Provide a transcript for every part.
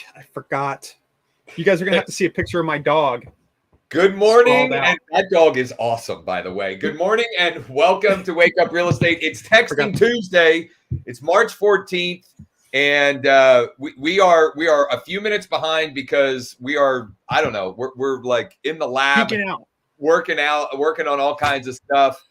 Shit, I forgot. You guys are going to have to see a picture of my dog. Good morning. And that dog is awesome, by the way. Good morning and welcome to Wake Up Real Estate. It's Texting Tuesday. It's March 14th. And we are a few minutes behind because we are, I don't know, we're like in the lab, working on all kinds of stuff.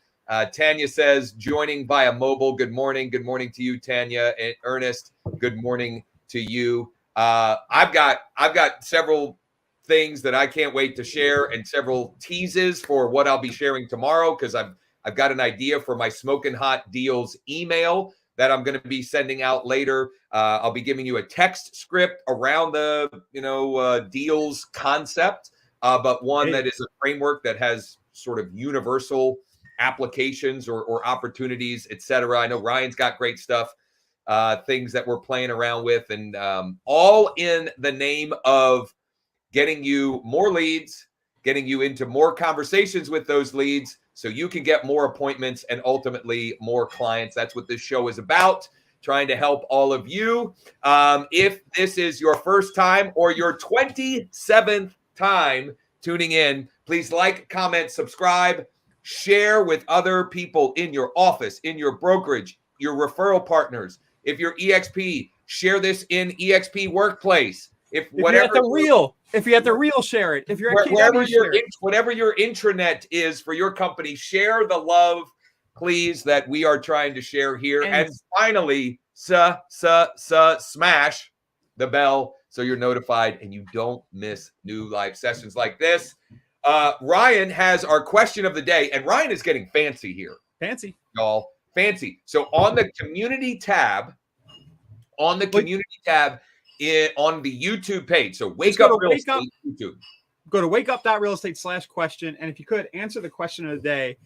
Tanya says, joining via mobile. Good morning. Good morning to you, Tanya. And Ernest, good morning to you. I've got several things that I can't wait to share and several teases for what I'll be sharing tomorrow because I've got an idea for my Smokin' Hot Deals email that I'm going to be sending out later. I'll be giving you a text script around the deals concept, but one that is a framework that has sort of universal applications or opportunities, etc. I know Ryan's got great stuff, things that we're playing around with, and all in the name of getting you more leads, getting you into more conversations with those leads so you can get more appointments and ultimately more clients. That's what this show is about, trying to help all of you. If this is your first time or your 27th time tuning in, please like, comment, subscribe, share with other people in your office, in your brokerage, your referral partners. If you're EXP, share this in EXP Workplace. If you're at the real, share it. If you're at whatever your intranet is for your company, share the love, please, that we are trying to share here. And finally, smash the bell so you're notified and you don't miss new live sessions like this. Ryan has our question of the day, and Ryan is getting fancy here. Fancy, y'all. Fancy. So on the community tab, on the YouTube page. So Wake Up Real Estate YouTube. Go to wakeup.realestate/question. And if you could answer the question of the day,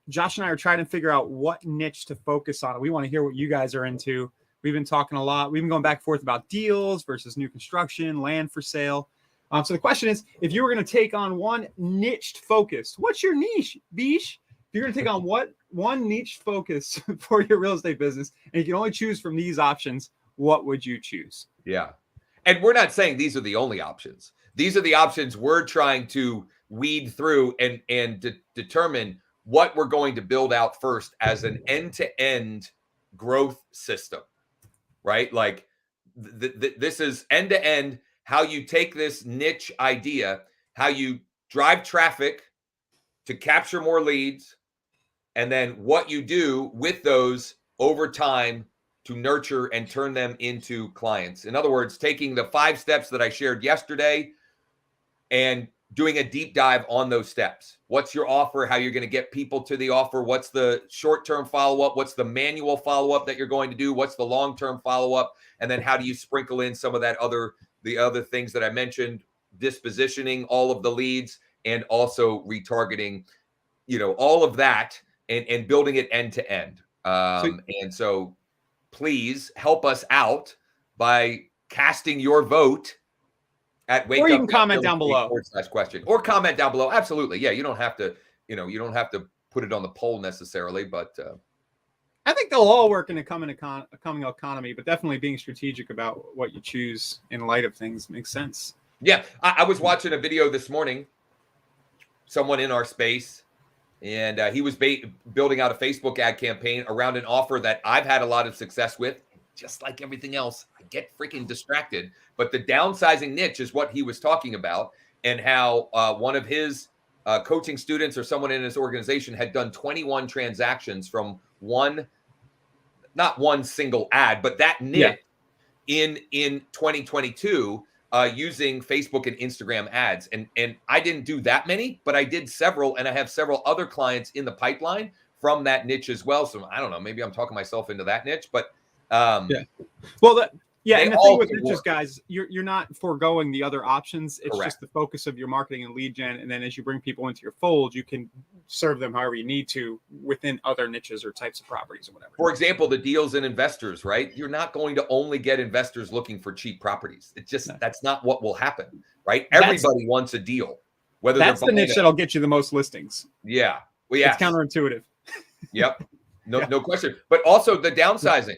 Josh and I are trying to figure out what niche to focus on. We want to hear what you guys are into. We've been talking a lot. We've been going back and forth about deals versus new construction, land for sale. So the question is, if you were going to take on one niched focus, what's your niche, Bish? If you're going to take on one niche focus for your real estate business, and you can only choose from these options, what would you choose? Yeah. And we're not saying these are the only options. These are the options we're trying to weed through and determine what we're going to build out first as an end-to-end growth system, right? Like this is end-to-end, how you take this niche idea, how you drive traffic to capture more leads, and then what you do with those over time to nurture and turn them into clients. In other words, taking the 5 steps that I shared yesterday and doing a deep dive on those steps. What's your offer? How you're going to get people to the offer? What's the short-term follow-up? What's the manual follow-up that you're going to do? What's the long-term follow-up? And then how do you sprinkle in some of the other things that I mentioned, dispositioning all of the leads and also retargeting, all of that and building it end to end. And so please help us out by casting your vote at Wake Up. Or you can comment down below. /question. Or comment down below. Absolutely. Yeah, you don't have to, you don't have to put it on the poll necessarily, but I think they'll all work in a coming economy, but definitely being strategic about what you choose in light of things makes sense. Yeah, I was watching a video this morning, someone in our space, and he was building out a Facebook ad campaign around an offer that I've had a lot of success with. Just like everything else, I get freaking distracted. But the downsizing niche is what he was talking about, and how one of his coaching students or someone in his organization had done 21 transactions from not one single ad, but that niche in 2022 using Facebook and Instagram ads. And I didn't do that many, but I did several, and I have several other clients in the pipeline from that niche as well. So I don't know, maybe I'm talking myself into that niche, but well, and the thing with niches, guys, you're not foregoing the other options. It's just the focus of your marketing and lead gen. And then as you bring people into your fold, you can serve them however you need to within other niches or types of properties or whatever. For example, the deals and investors, right? You're not going to only get investors looking for cheap properties. It's just, that's not what will happen, right? Everybody wants a deal. Whether that's the niche that'll get you the most listings. Yeah. Well, yeah. It's counterintuitive. Yep. No question. But also the downsizing.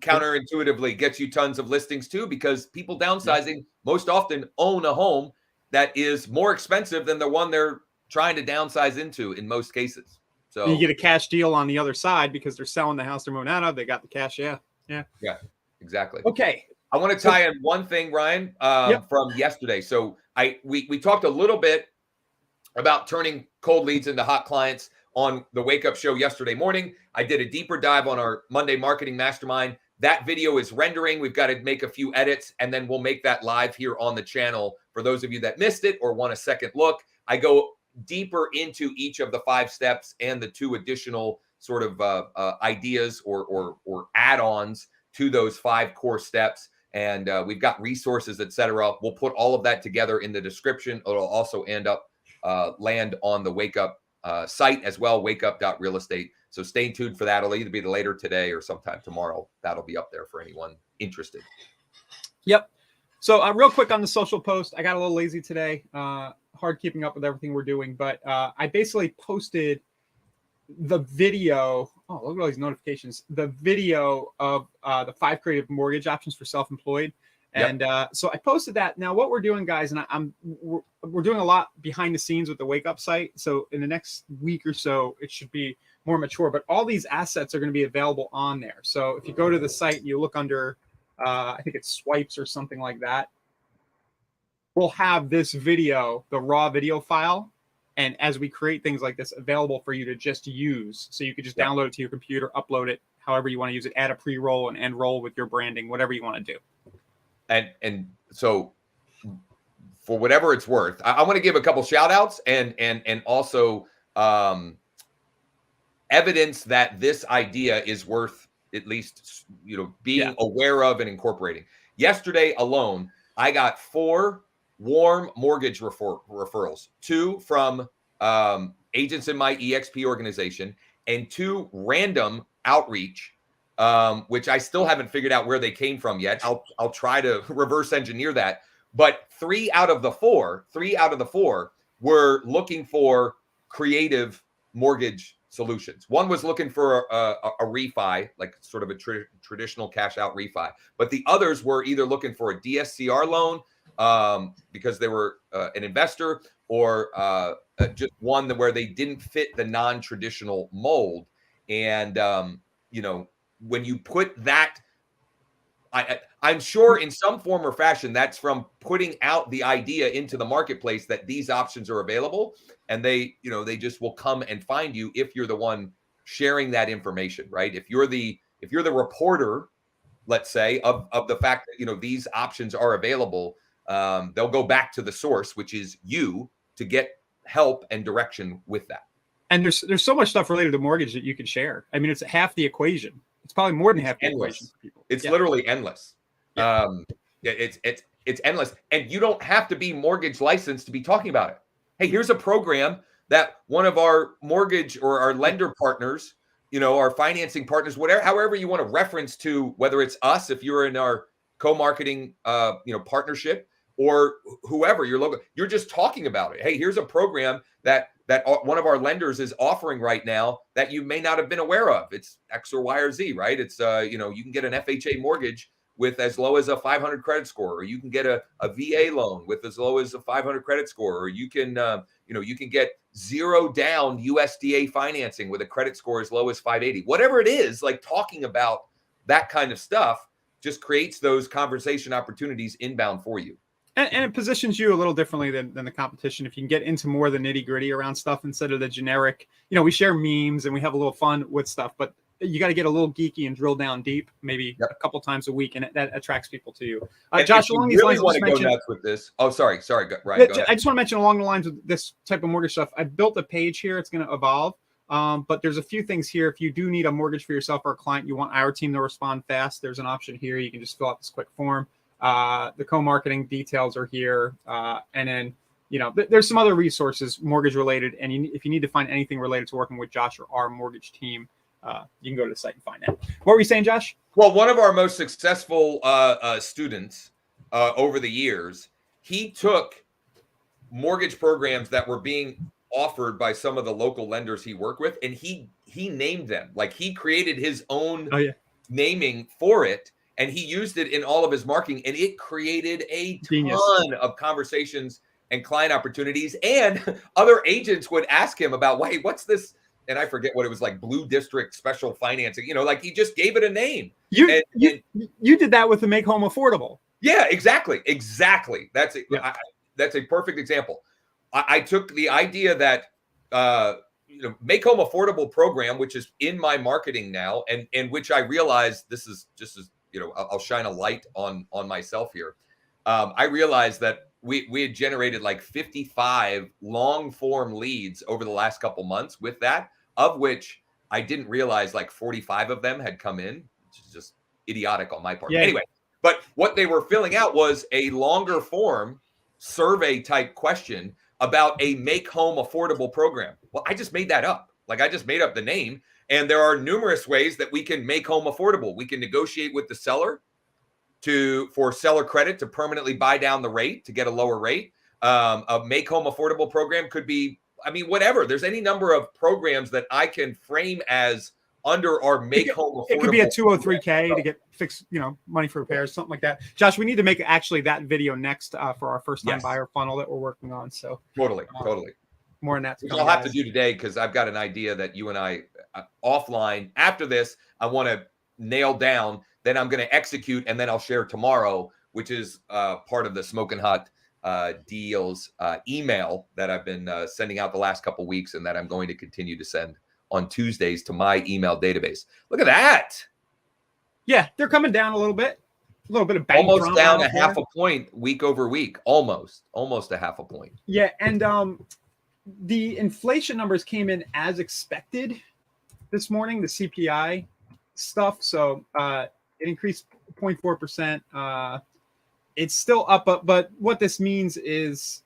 counterintuitively gets you tons of listings too, because people downsizing most often own a home that is more expensive than the one they're trying to downsize into in most cases. So you get a cash deal on the other side because they're selling the house they're moving out of. They got the cash. Yeah, exactly. Okay. I want to tie in one thing, Ryan, from yesterday. So we talked a little bit about turning cold leads into hot clients on the Wake Up Show yesterday morning. I did a deeper dive on our Monday Marketing Mastermind. That video is rendering. We've got to make a few edits, and then we'll make that live here on the channel for those of you that missed it or want a second look. I go deeper into each of the 5 steps and the 2 additional sort of ideas or add-ons to those 5 core steps. And we've got resources, etc. We'll put all of that together in the description. It'll also land on the Wake Up site as well, wakeup.realestate. So stay tuned for that. It'll either be later today or sometime tomorrow. That'll be up there for anyone interested. Yep. So real quick on the social post, I got a little lazy today. Hard keeping up with everything we're doing, but I basically posted the video. Oh, look at all these notifications. The video of the 5 creative mortgage options for self-employed. And so I posted that. Now what we're doing, guys, and we're doing a lot behind the scenes with the Wake Up site. So in the next week or so, it should be more mature, but all these assets are going to be available on there. So if you go to the site and you look under, I think it's swipes or something like that, we'll have this video, the raw video file. And as we create things like this available for you to just use, so you could just download it to your computer, upload it, however you want to use it, add a pre-roll and end roll with your branding, whatever you want to do. And so for whatever it's worth, I want to give a couple shout outs and also evidence that this idea is worth at least, being aware of and incorporating. Yesterday alone, I got 4 warm mortgage referrals, 2 from agents in my EXP organization and 2 random outreach, which I still haven't figured out where they came from yet. I'll try to reverse engineer that. But 3 out of the 4 were looking for creative mortgage solutions. One was looking for a refi, like sort of a traditional cash out refi. But the others were either looking for a DSCR loan because they were an investor, or just one where they didn't fit the non-traditional mold. And, when you put that, I'm sure in some form or fashion, that's from putting out the idea into the marketplace that these options are available, and they just will come and find you if you're the one sharing that information, right? If you're the reporter, let's say, of the fact that, these options are available, they'll go back to the source, which is you, to get help and direction with that. And there's so much stuff related to mortgage that you can share. I mean, it's half the equation. It's probably more than half the equation for people. It's literally endless. Yeah. It's endless. And you don't have to be mortgage licensed to be talking about it. Hey, here's a program that one of our mortgage or our lender partners, our financing partners, however you want to reference to, whether it's us, if you're in our co-marketing, partnership, or whoever your local, you're just talking about it. Hey, here's a program that one of our lenders is offering right now that you may not have been aware of. It's X or Y or Z, right? It's, you can get an FHA mortgage with as low as a 500 credit score, or you can get a VA loan with as low as a 500 credit score, or you can, you can get 0 down USDA financing with a credit score as low as 580. Whatever it is, like talking about that kind of stuff just creates those conversation opportunities inbound for you. And it positions you a little differently than the competition. If you can get into more of the nitty gritty around stuff instead of the generic, we share memes and we have a little fun with stuff, but you got to get a little geeky and drill down deep, maybe a couple times a week, and that attracts people to you. Josh, along these lines, want to go nuts with this. Oh, sorry, Ryan. Go ahead. I just want to mention along the lines of this type of mortgage stuff. I built a page here. It's going to evolve. But there's a few things here. If you do need a mortgage for yourself or a client, you want our team to respond fast, there's an option here. You can just fill out this quick form. The co-marketing details are here. And then, there's some other resources, mortgage related. And if you need to find anything related to working with Josh or our mortgage team, you can go to the site and find that. What were you saying, Josh? Well, one of our most successful students over the years, he took mortgage programs that were being offered by some of the local lenders he worked with, and he named them. Like, he created his own naming for it. And he used it in all of his marketing, and it created a Genius. ton of conversations and client opportunities. And other agents would ask him about, wait, what's this? And I forget what it was, like Blue District Special Financing, like he just gave it a name. You did that with the Make Home Affordable. Yeah, exactly. That's it. Yeah. That's a perfect example. I took the idea that, Make Home Affordable program, which is in my marketing now, and which I realized this is just as, I'll shine a light on myself here. I realized that we had generated like 55 long form leads over the last couple months with that, of which I didn't realize like 45 of them had come in, which is just idiotic on my part. Yeah. Anyway, but what they were filling out was a longer form survey type question about a Make Home Affordable program. Well, I just made that up. Like, I just made up the name. And there are numerous ways that we can make home affordable. We can negotiate with the seller for seller credit to permanently buy down the rate to get a lower rate. A Make Home Affordable program could be, whatever. There's any number of programs that I can frame as under our Make Home Affordable. It could be a 203K to get fixed, money for repairs, something like that. Josh, we need to make actually that video next for our first time buyer funnel that we're working on. So totally. More on that. Which I'll have to do today, because I've got an idea that you and I offline after this, I want to nail down. Then I'm going to execute, and then I'll share tomorrow, which is part of the Smokin' Hot deals email that I've been sending out the last couple weeks, and that I'm going to continue to send on Tuesdays to my email database. Look at that. Yeah, they're coming down a little bit. A little bit of bang. Almost down a half a point week over week. Almost a half a point. Yeah, and the inflation numbers came in as expected this morning, the CPI stuff. So it increased 0.4%. It's still up, but what this means is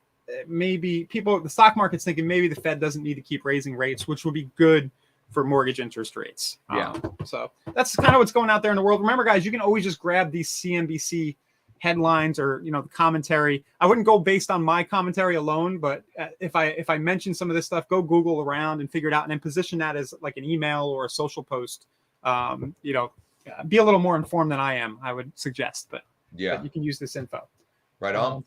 maybe the stock market's thinking maybe the Fed doesn't need to keep raising rates, which would be good for mortgage interest rates. Yeah. So that's kind of what's going out there in the world. Remember, guys, you can always just grab these CNBC headlines or the commentary. I wouldn't go based on my commentary alone, but if I mention some of this stuff, go Google around and figure it out, and then position that as like an email or a social post. Be a little more informed than I am, I would suggest, but you can use this info. Right on.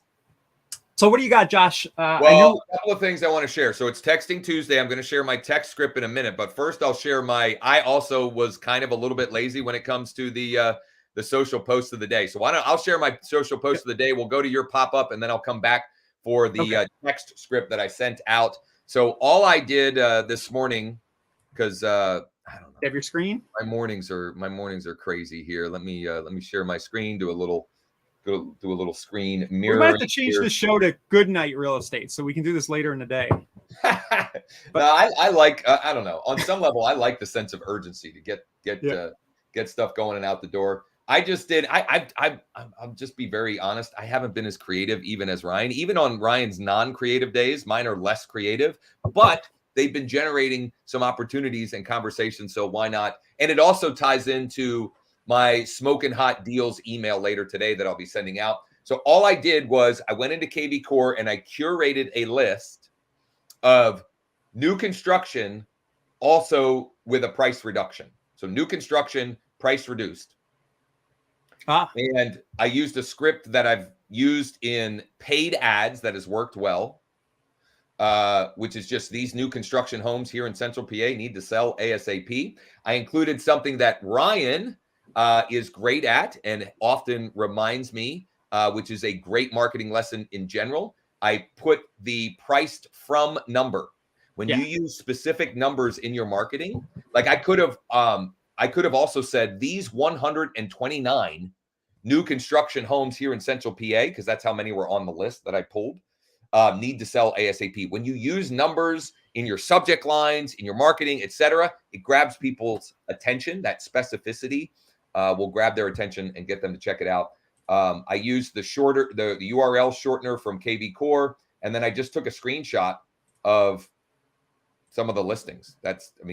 So what do you got, Josh? A couple of things I want to share. So it's Texting Tuesday. I'm going to share my text script in a minute, but first I'll share I also was kind of a little bit lazy when it comes to the social post of the day. So I'll share my social post of the day. We'll go to your pop-up, and then I'll come back for the text script that I sent out. So all I did this morning, because I don't know. You have your screen? My mornings are crazy here. Let me share my screen, do a little screen mirror. We might have to change the show to Good Night Real Estate, so we can do this later in the day. But I like I don't know. On some level, I like the sense of urgency to get stuff going and out the door. I just did. I'll just be very honest. I haven't been as creative even as Ryan. Even on Ryan's non-creative days, mine are less creative, but they've been generating some opportunities and conversations. So why not? And it also ties into my Smokin' Hot deals email later today that I'll be sending out. So all I did was I went into KV Core and I curated a list of new construction, also with a price reduction. So new construction, price reduced. And I used a script that I've used in paid ads that has worked well, which is just these new construction homes here in Central PA need to sell ASAP. I included something that Ryan is great at and often reminds me, which is a great marketing lesson in general. I put the priced from number. When you use specific numbers in your marketing, like I could have also said these 129 new construction homes here in Central PA, because that's how many were on the list that I pulled, need to sell ASAP. When you use numbers in your subject lines, in your marketing, etc., it grabs people's attention. That specificity will grab their attention and get them to check it out. I used the URL shortener from KV Core, and then I just took a screenshot of some of the listings.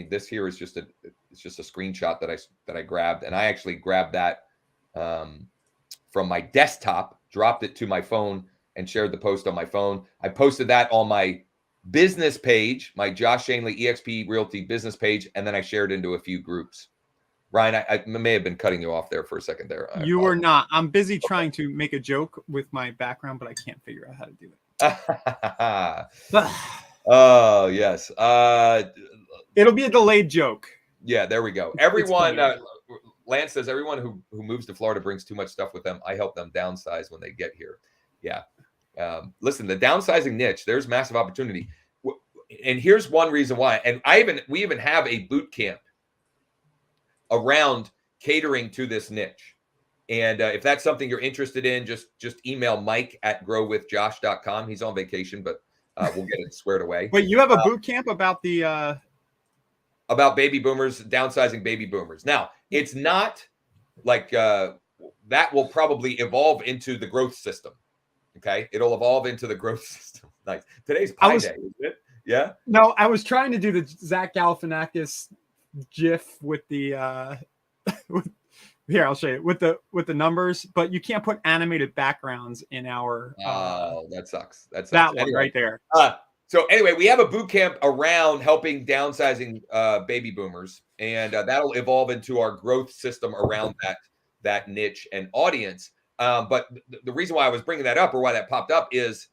This here is just a screenshot that I grabbed, and I actually grabbed that from my desktop, dropped it to my phone, and shared the post on my phone. I posted that on my business page, my Josh Shanley eXp Realty business page, and then I shared into a few groups. Ryan, I may have been cutting you off there for a second there. You were not. I'm busy trying to make a joke with my background, but I can't figure out how to do it. Oh, yes. It'll be a delayed joke. Yeah, there we go. Everyone, Lance says, everyone who moves to Florida brings too much stuff with them. I help them downsize when they get here. Yeah. Listen, the downsizing niche, there's massive opportunity. And here's one reason why. And we even have a boot camp around catering to this niche. And if that's something you're interested in, just email mike@growwithjosh.com. He's on vacation, but we'll get it squared away. Wait, you have a boot camp about the about baby boomers, downsizing baby boomers. Now, it's not like that will probably evolve into the growth system. Okay, it'll evolve into the growth system. Nice. Today's Pi Day, isn't it? Yeah. No, I was trying to do the Zach Galifianakis GIF with the here, I'll show you with the numbers, but you can't put animated backgrounds in our. That sucks. That one anyway, right there. So anyway, we have a boot camp around helping downsizing baby boomers, and that'll evolve into our growth system around that niche and audience. But the reason why I was bringing that up, or why that popped up, is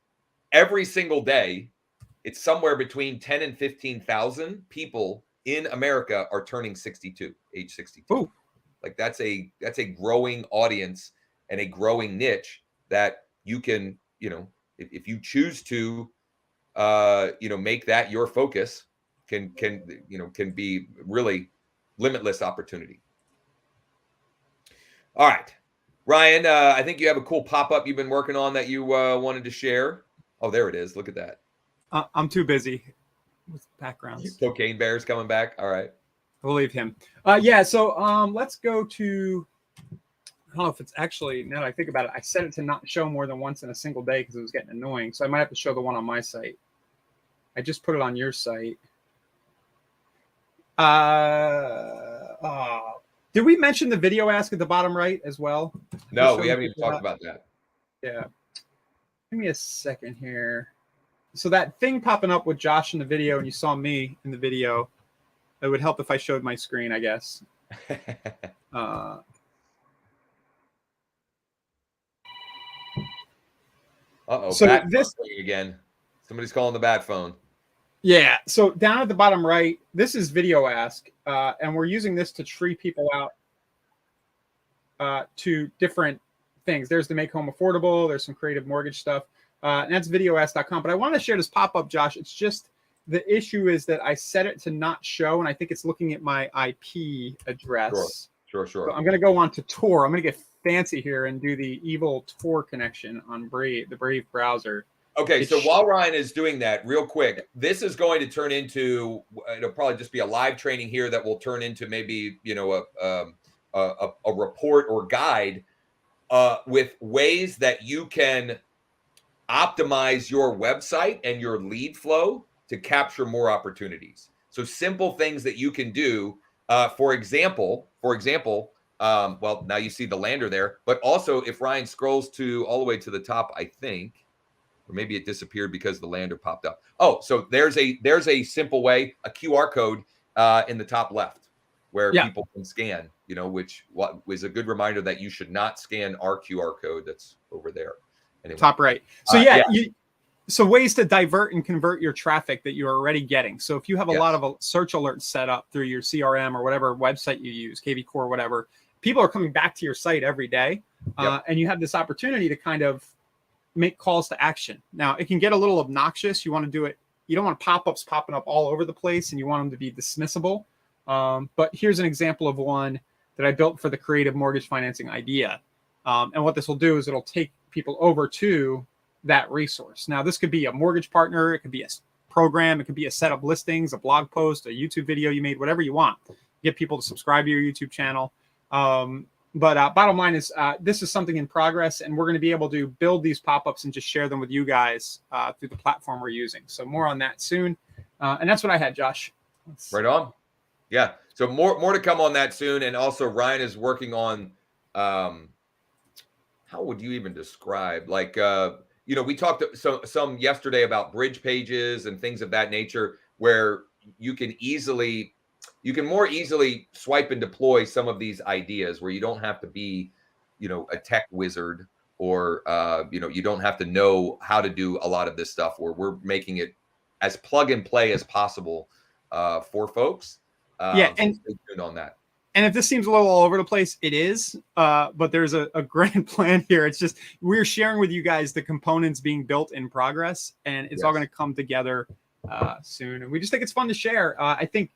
every single day, it's somewhere between 10 and 15,000 people in America are turning 62, age 62. Ooh. Like that's a growing audience and a growing niche that you can, if you choose to, make that your focus, can be really limitless opportunity. All right, Ryan, I think you have a cool pop-up you've been working on that you wanted to share. Oh, there it is. Look at that. I'm too busy with backgrounds. Cocaine Bear's coming back. All right. We'll leave him. Yeah, so let's go to, I don't know if it's actually, now that I think about it, I set it to not show more than once in a single day because it was getting annoying. So I might have to show the one on my site. I just put it on your site. Did we mention the video ask at the bottom right as well? No, we haven't even talked about that. Yeah. Give me a second here. So that thing popping up with Josh in the video and you saw me in the video, it would help if I showed my screen, I guess. So this again, somebody's calling the bat phone. Yeah. So down at the bottom right, this is video ask, and we're using this to tree people out to different things. There's the make home affordable. There's some creative mortgage stuff, and that's videoask.com. But I want to share this pop up, Josh. It's just the issue is that I set it to not show, and I think it's looking at my IP address. Sure. So I'm going to go on to Tor. I'm going to get fancy here and do the evil Tor connection on Brave, the Brave browser. Okay, so while Ryan is doing that, real quick, this is going to turn into, it'll probably just be a live training here that will turn into maybe, a report or guide with ways that you can optimize your website and your lead flow to capture more opportunities. So simple things that you can do. For example, well, now you see the lander there, but also if Ryan scrolls all the way to the top, I think, or maybe it disappeared because the lander popped up. Oh, so there's a simple way, a QR code in the top left where people can scan, which was a good reminder that you should not scan our QR code that's over there. Anyway. Top right. So so ways to divert and convert your traffic that you're already getting. So if you have a lot of search alerts set up through your CRM or whatever website you use, KV Core, whatever, people are coming back to your site every day. And you have this opportunity to kind of make calls to action. Now, it can get a little obnoxious. You want to do it. You don't want pop-ups popping up all over the place, and you want them to be dismissible. But here's an example of one that I built for the creative mortgage financing idea. And what this will do is it'll take people over to that resource. Now, this could be a mortgage partner. It could be a program. It could be a set of listings, a blog post, a YouTube video you made, whatever you want. Get people to subscribe to your YouTube channel. But bottom line is this is something in progress, and we're going to be able to build these pop-ups and just share them with you guys through the platform we're using. So more on that soon. And that's what I had, Josh. Right on. Yeah. So more to come on that soon. And also Ryan is working on, how would you even describe, like, we talked some yesterday about bridge pages and things of that nature where you can easily, you can more easily swipe and deploy some of these ideas where you don't have to be, a tech wizard, or, you don't have to know how to do a lot of this stuff, where we're making it as plug and play as possible for folks. Yeah. So stay tuned on that. And if this seems a little all over the place, it is. But there's a grand plan here. It's just we're sharing with you guys the components being built in progress, and it's all going to come together soon. And we just think it's fun to share. I think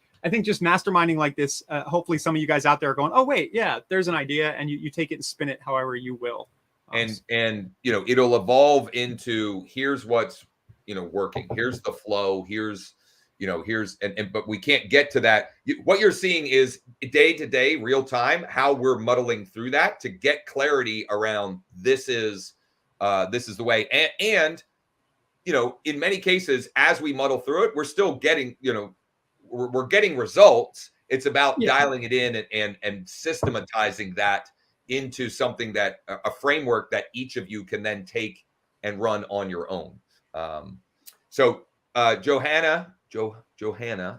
just masterminding like this, hopefully some of you guys out there are going, oh, wait, yeah, there's an idea, and you take it and spin it however you will. And it'll evolve into, here's what's, working. Here's the flow. Here's but we can't get to that. What you're seeing is day to day, real time, how we're muddling through that to get clarity around this is the way. And in many cases, as we muddle through it, we're still getting, we're getting results. It's about dialing it in and systematizing that into something that a framework that each of you can then take and run on your own. So Johanna,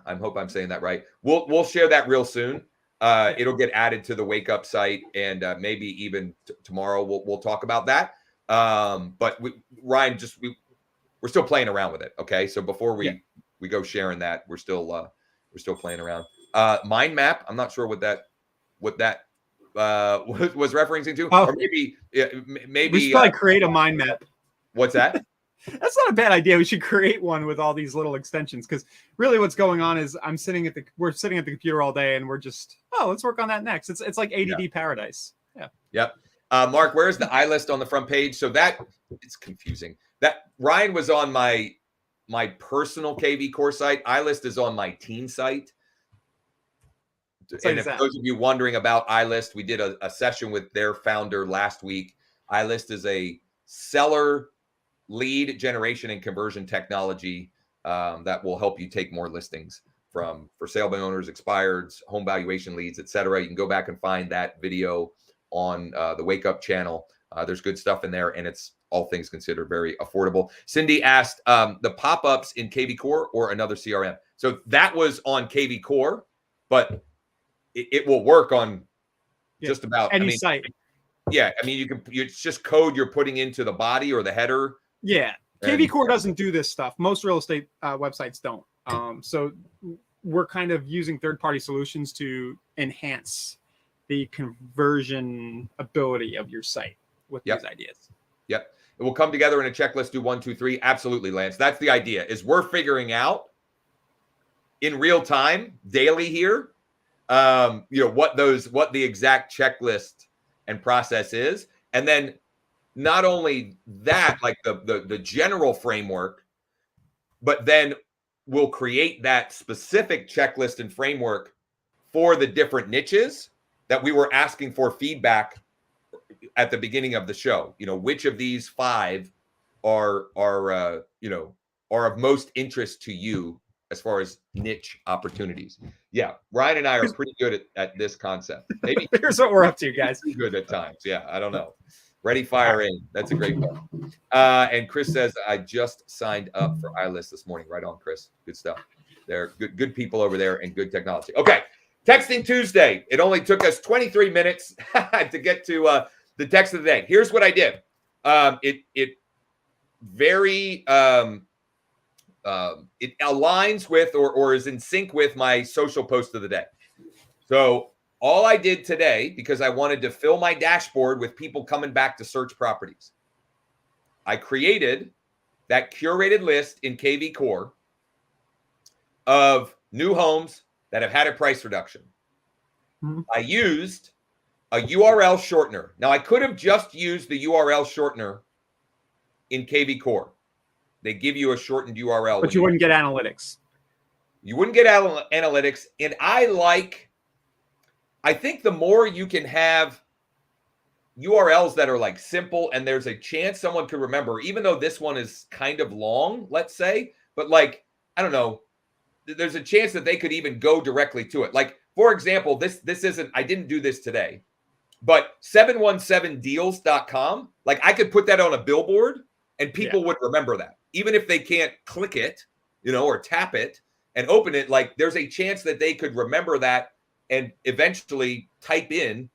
I hope I'm saying that right. We'll share that real soon. It'll get added to the Wake Up site, and maybe even tomorrow we'll talk about that. But Ryan, we're still playing around with it. Okay, so before we go sharing that, we're still playing around. Mind map. I'm not sure what that was referencing to, or maybe we should probably create a mind map. What's that? That's not a bad idea. We should create one with all these little extensions, because really what's going on is we're sitting at the computer all day, and we're just, let's work on that next. It's like ADD paradise. Yeah. Yep. Mark, where's the iList on the front page? So that it's confusing. That Ryan was on my personal KV Core site. iList is on my team site. And if those of you wondering about iList, we did a session with their founder last week. iList is a seller lead generation and conversion technology that will help you take more listings for sale by owners, expireds, home valuation leads, etc. You can go back and find that video on the Wake Up channel. There's good stuff in there, and it's all things considered very affordable. Cindy asked the pop-ups in KV Core or another CRM. So that was on KV Core, but it will work on just about any site. Yeah, I mean, it's just code you're putting into the body or the header. Yeah, KV Core doesn't do this stuff. Most real estate websites don't. So we're kind of using third-party solutions to enhance the conversion ability of your site with these ideas. Yep. It will come together in a checklist, do 1, 2, 3. Absolutely, Lance. That's the idea, is we're figuring out in real time, daily here, what the exact checklist and process is. And then not only that, like the general framework, but then we'll create that specific checklist and framework for the different niches that we were asking for feedback at the beginning of the show. Which of these 5 are of most interest to you as far as niche opportunities. Yeah, Ryan and I are pretty good at this concept. Maybe here's what we're up to, guys. Good at times. Yeah, I don't know. Ready, fire, aim. That's a great one. And Chris says, I just signed up for iList this morning. Right on, Chris. Good stuff. They're good people over there and good technology. Okay, Texting Tuesday. It only took us 23 minutes to get to the text of the day. Here's what I did. It aligns with or is in sync with my social post of the day. So all I did today, because I wanted to fill my dashboard with people coming back to search properties, I created that curated list in KV Core of new homes that have had a price reduction. Mm-hmm. I used a URL shortener. Now, I could have just used the URL shortener in KV Core. They give you a shortened URL. But you wouldn't get analytics. You wouldn't get analytics. And I think the more you can have URLs that are like simple and there's a chance someone could remember, even though this one is kind of long, let's say, but like, I don't know, there's a chance that they could even go directly to it. Like, for example, this isn't, I didn't do this today, but 717deals.com, like I could put that on a billboard and people would remember that. Even if they can't click it, or tap it, and open it, like there's a chance that they could remember that and eventually type in,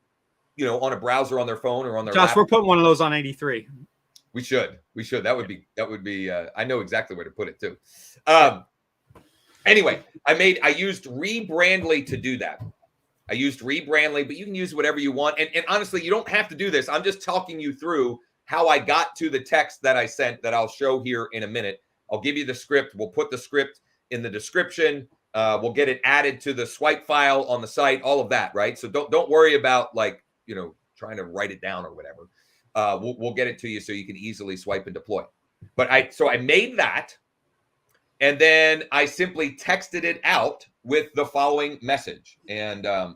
on a browser on their phone or on their Josh, laptop. we're putting one of those on 83. We should. That would be. I know exactly where to put it too. Anyway, I used Rebrandly to do that. I used Rebrandly, but you can use whatever you want. And honestly, you don't have to do this. I'm just talking you through how I got to the text that I sent that I'll show here in a minute. I'll give you the script. We'll put the script in the description. We'll get it added to the swipe file on the site, all of that, right? So don't worry about trying to write it down or whatever. We'll get it to you so you can easily swipe and deploy. But I made that, and then I simply texted it out with the following message. And I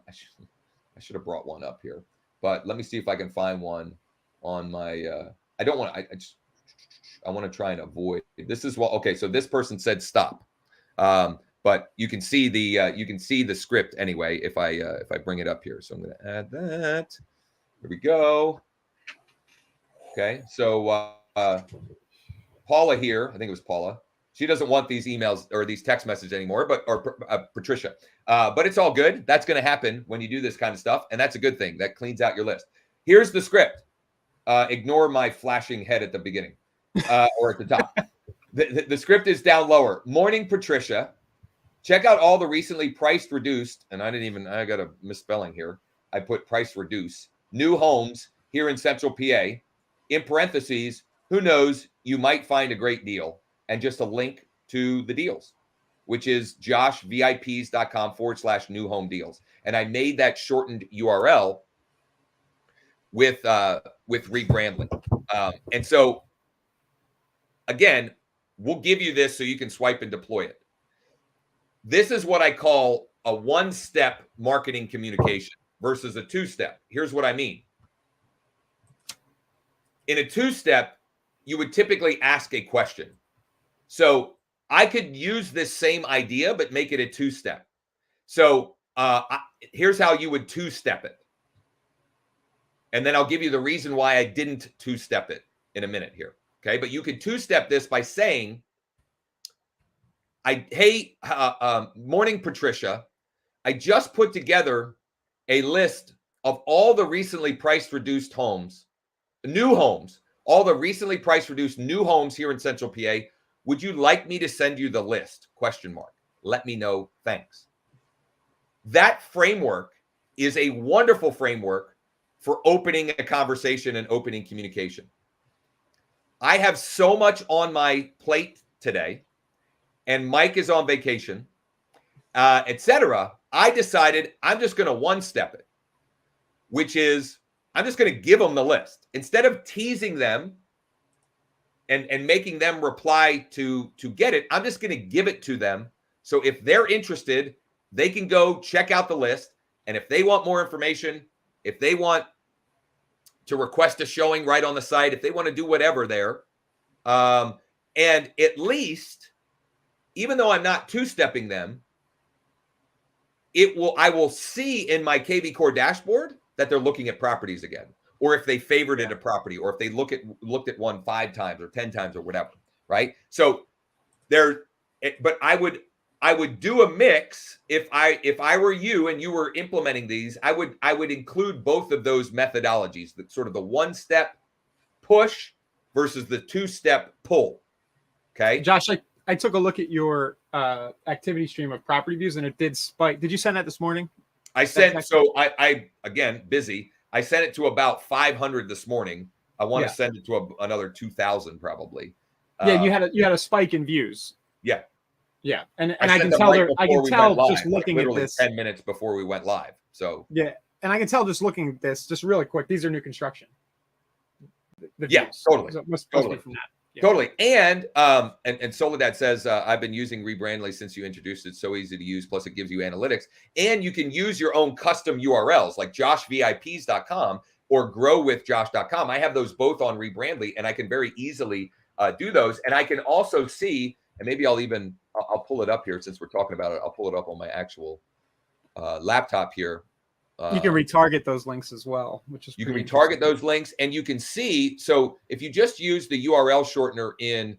should have brought one up here, but let me see if I can find one on my. I don't want to. I want to try and avoid. This is okay. So this person said stop, but you can see the script anyway if I bring it up here. So I'm going to add that. Here we go. Okay, so Paula here, I think it was Paula. She doesn't want these emails or these text messages anymore, or Patricia. But it's all good. That's going to happen when you do this kind of stuff, and that's a good thing. That cleans out your list. Here's the script. Ignore my flashing head at the beginning or at the top. The script is down lower. Morning, Patricia. Check out all the recently priced reduced, and I got a misspelling here. I put price reduce. New homes here in Central PA. In parentheses, who knows, you might find a great deal, and just a link to the deals, which is joshvips.com/new home deals. And I made that shortened URL with Rebrandly. And so again, we'll give you this so you can swipe and deploy it. This is what I call a one-step marketing communication versus a two-step. Here's what I mean. In a two-step, you would typically ask a question. So I could use this same idea, but make it a two-step. So here's how you would two-step it. And then I'll give you the reason why I didn't two-step it in a minute here. Okay, but you could two-step this by saying, morning, Patricia. I just put together a list of all the recently priced reduced homes, new homes, all the recently priced reduced new homes here in Central PA. Would you like me to send you the list? ? Let me know. Thanks. That framework is a wonderful framework for opening a conversation and opening communication. I have so much on my plate today, and Mike is on vacation, etc. I decided I'm just going to one-step it, which is I'm just going to give them the list. Instead of teasing them and making them reply to get it, I'm just going to give it to them. So if they're interested, they can go check out the list. And if they want more information, if they want to request a showing right on the site, if they want to do whatever there, and at least, even though I'm not two-stepping them, I will see in my KV Core dashboard that they're looking at properties again, or if they favorited a property, or if they looked at one 5 times or 10 times or whatever, right? So but I would do a mix if I were you and you were implementing these. I would include both of those methodologies, that sort of the one-step push versus the two-step pull. Okay, Josh, I took a look at your activity stream of property views, and it did spike. Did you send that this morning? I sent, so I again, busy. I sent it to about 500 this morning. I want to send it to another 2,000 probably. Yeah, you had a spike in views. Yeah. Yeah. And I can tell just looking at this 10 minutes before we went live. So yeah. And I can tell just looking at this, just really quick, these are new construction. Totally. So it must be from that. Yeah. Totally. And Soledad says, I've been using Rebrandly since you introduced it. So easy to use. Plus it gives you analytics, and you can use your own custom URLs like joshvips.com or growwithjosh.com. I have those both on Rebrandly, and I can very easily do those. And I can also see, and maybe I'll pull it up here since we're talking about it. I'll pull it up on my actual laptop here. You can retarget those links as well, which is you can retarget those links, and you can see. So if you just use the URL shortener in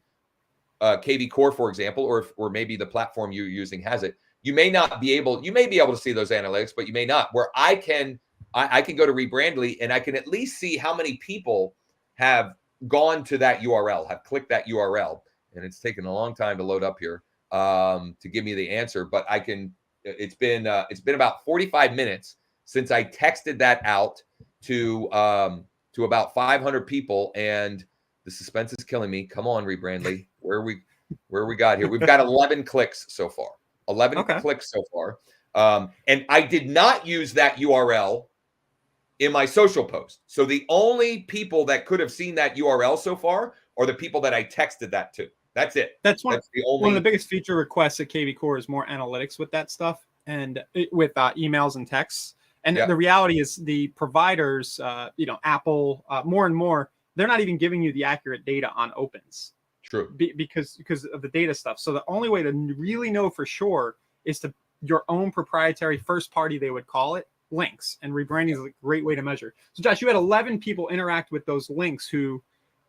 KV Core, for example, or maybe the platform you're using has it, you may be able to see those analytics, but you may not. Where I can go to Rebrandly and I can at least see how many people have gone to that URL, have clicked that URL, and it's taken a long time to load up here to give me the answer. But I can. It's been about 45 minutes since I texted that out to about 500 people, and the suspense is killing me. Come on, Rebrandly, where we got here? We've got 11 clicks so far. 11 clicks so far. And I did not use that URL in my social post. So the only people that could have seen that URL so far are the people that I texted that to. That's it. That's one of the biggest feature requests at KV Core is more analytics with that stuff and with emails and texts. And the reality is the providers, Apple, more and more, they're not even giving you the accurate data on opens. True. Because of the data stuff. So the only way to really know for sure is to your own proprietary first party, they would call it, links. And rebranding is a great way to measure. So Josh, you had 11 people interact with those links who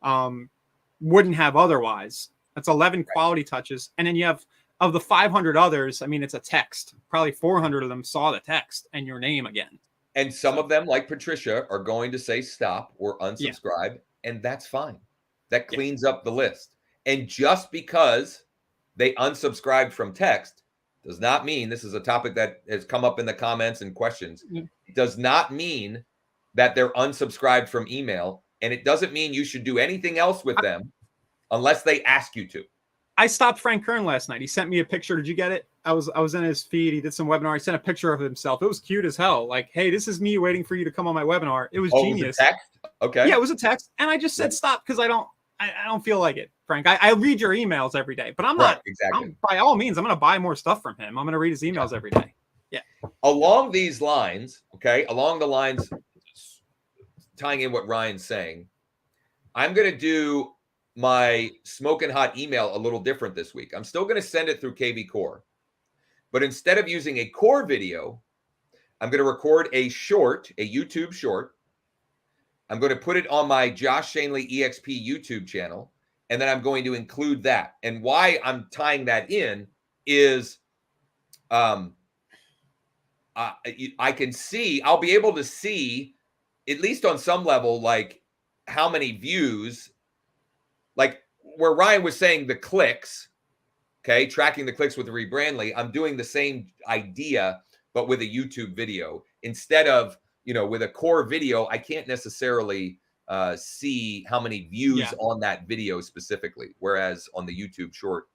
wouldn't have otherwise. That's 11 quality touches. And then you have, of the 500 others, I mean, it's a text. Probably 400 of them saw the text and your name again. And some of them, like Patricia, are going to say stop or unsubscribe, and that's fine. That cleans up the list. And just because they unsubscribed from text does not mean, this is a topic that has come up in the comments and questions, it does not mean that they're unsubscribed from email. And it doesn't mean you should do anything else with them unless they ask you to. I stopped Frank Kern last night. He sent me a picture. Did you get it? I was in his feed. He did some webinar. He sent a picture of himself. It was cute as hell. Like, hey, this is me waiting for you to come on my webinar. It was genius. It was a text? Okay. Yeah, it was a text. And I just said stop because I don't feel like it, Frank. I read your emails every day, but I'm not exactly. By all means, I'm going to buy more stuff from him. I'm going to read his emails every day. Yeah. Along these lines, along the lines, tying in what Ryan's saying, I'm going to do my Smokin' Hot email a little different this week. I'm still going to send it through KV Core, but instead of using a core video, I'm going to record a YouTube short. I'm going to put it on my Josh Shanley EXP YouTube channel, and then I'm going to include that. And why I'm tying that in is I can see, I'll be able to see, at least on some level, like how many views, like where Ryan was saying the clicks, tracking the clicks with the Rebrandly, I'm doing the same idea, but with a YouTube video. Instead of, with a core video, I can't necessarily see how many views on that video specifically. Whereas on the YouTube short,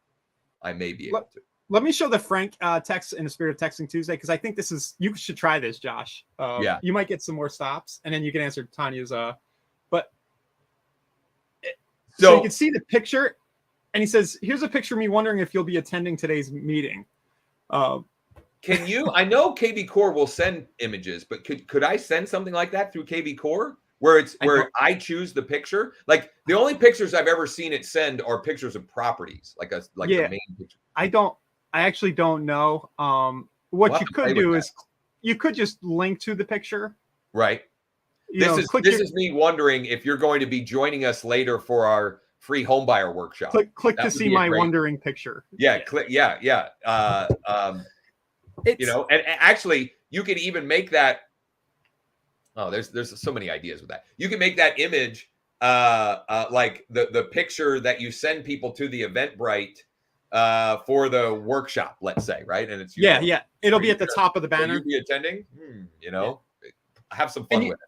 I may be able to. Let me show the Frank text in the spirit of Texting Tuesday, because I think you should try this, Josh. You might get some more stops, and then you can answer Tanya's. So you can see the picture, and he says, "Here's a picture of me wondering if you'll be attending today's meeting." Can you? I know KV Core will send images, but could I send something like that through KV Core, where I choose the picture? Like the only pictures I've ever seen it send are pictures of properties, the main picture. I actually don't know. What you could do is you could just link to the picture. Right. This is me wondering if you're going to be joining us later for our free homebuyer workshop. Click to see my wondering picture. Yeah. Click. Yeah. And actually you could even make that. Oh, there's so many ideas with that. You can make that image like the picture that you send people to the Eventbrite for the workshop, let's say, right? And it's it'll be at the top of the banner. Will you be attending? Have some fun with it.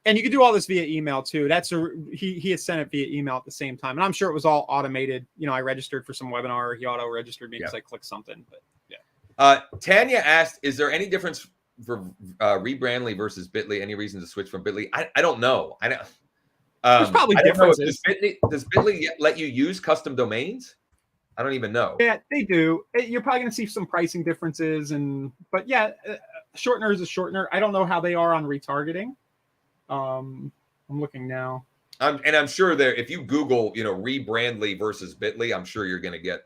And you can do all this via email too. He had sent it via email at the same time, and I'm sure it was all automated. I registered for some webinar. He auto registered me because I clicked something. But Tanya asked, "Is there any difference for Rebrandly versus Bitly? Any reason to switch from Bitly?" I don't know. I don't. There's probably differences. Does Bitly let you use custom domains? I don't even know. Yeah, they do. You're probably going to see some pricing differences, but Shortener is a Shortener. I don't know how they are on retargeting. I'm looking now. I'm sure if you Google, Rebrandly versus Bitly, I'm sure you're going to get,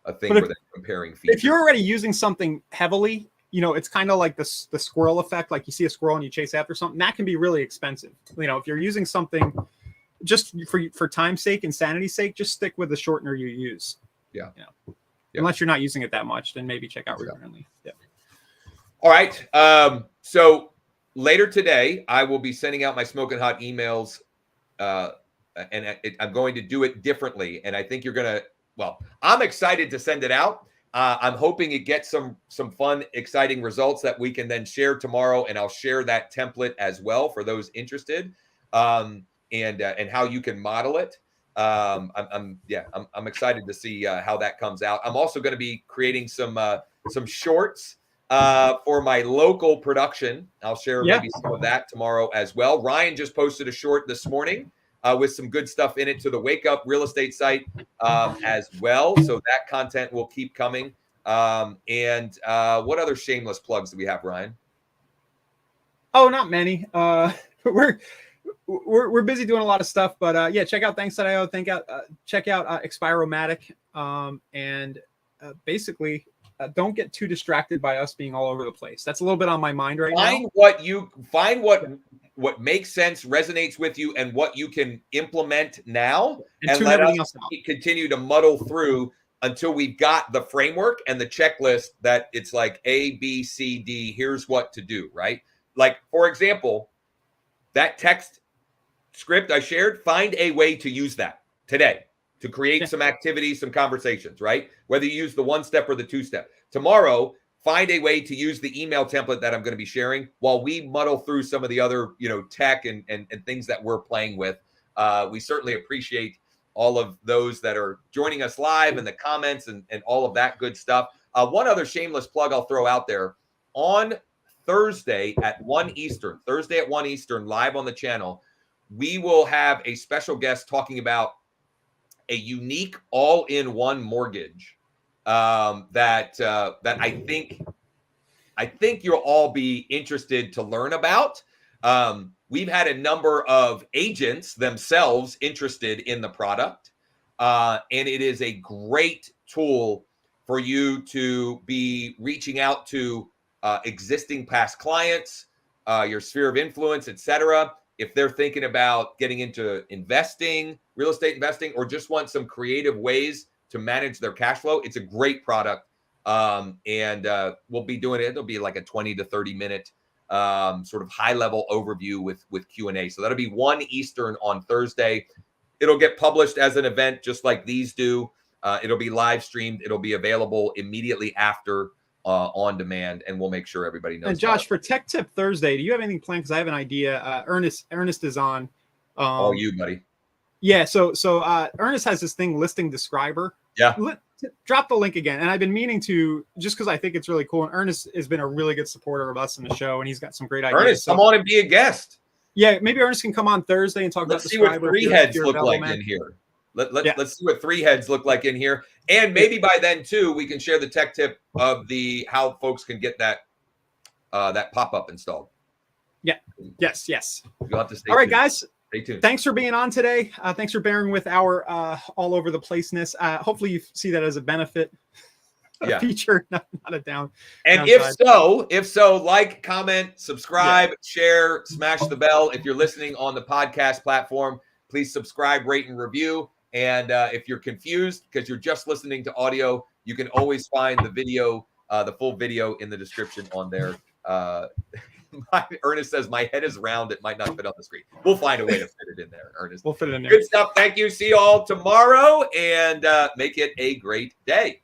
a thing where they're comparing features. If you're already using something heavily, it's kind of like the Squirrel Effect. Like you see a squirrel and you chase after something, that can be really expensive. If you're using something just for time's sake and sanity's sake, just stick with the shortener you use. Yeah. Unless you're not using it that much, then maybe check out Rebrandly. Yeah. All right. So later today, I will be sending out my Smokin' Hot emails, and I'm going to do it differently. And I think you're going to, I'm excited to send it out. I'm hoping it gets some fun, exciting results that we can then share tomorrow. And I'll share that template as well for those interested, and how you can model it. I'm excited to see how that comes out. I'm also going to be creating some shorts for my local production. I'll share maybe some of that tomorrow as well. Ryan just posted a short this morning with some good stuff in it to the Wake Up Real Estate site as well. So that content will keep coming. And what other shameless plugs do we have, Ryan? Oh, not many. We're busy doing a lot of stuff, but check out Thanks.io. Check out Expiromatic, and basically don't get too distracted by us being all over the place. That's a little bit on my mind right now. Find what makes sense, resonates with you, and what you can implement now, and let us continue to muddle through until we've got the framework and the checklist that it's like A, B, C, D. Here's what to do, right? Like, for example, that text script I shared, find a way to use that today to create some activities, some conversations, right? Whether you use the 1-step or the 2-step. Tomorrow, find a way to use the email template that I'm going to be sharing while we muddle through some of the other, tech and things that we're playing with. We certainly appreciate all of those that are joining us live in the comments and all of that good stuff. One other shameless plug I'll throw out there. On Thursday at 1 Eastern, live on the channel, we will have a special guest talking about a unique all-in-one mortgage that I think you'll all be interested to learn about. We've had a number of agents themselves interested in the product, and it is a great tool for you to be reaching out to existing past clients, your sphere of influence, etc. If they're thinking about getting into investing, real estate investing, or just want some creative ways to manage their cash flow, it's a great product. And we'll be doing it. It'll be like a 20 to 30 minute sort of high level overview with Q&A. So that'll be 1 Eastern on Thursday. It'll get published as an event just like these do. It'll be live streamed. It'll be available immediately after on demand, and we'll make sure everybody knows. And Josh, for Tech Tip Thursday, do you have anything planned? Because I have an idea. Ernest is on. All you, buddy. Yeah. So Ernest has this thing, Listing Describer. Yeah. Drop the link again. And I've been meaning to, just because I think it's really cool. And Ernest has been a really good supporter of us in the show, and he's got some great ideas. Ernest, come on and be a guest. Yeah, maybe Ernest can come on Thursday and talk about. Let's see what 3 heads look like in here. Let's see what 3 heads look like in here. And maybe by then too, we can share the tech tip of how folks can get that pop-up installed. Yeah. Yes. You'll have to stay All right, tuned. guys. Stay tuned. Thanks for being on today. Thanks for bearing with our all over the placeness. Hopefully you see that as a benefit. A feature, not a down. And if so, like, comment, subscribe, share, smash the bell. If you're listening on the podcast platform, please subscribe, rate, and review. And if you're confused because you're just listening to audio, you can always find the video, the full video in the description on there. Ernest says, my head is round. It might not fit on the screen. We'll find a way to fit it in there, Ernest. We'll fit it in there. Good stuff. Thank you. See you all tomorrow, and make it a great day.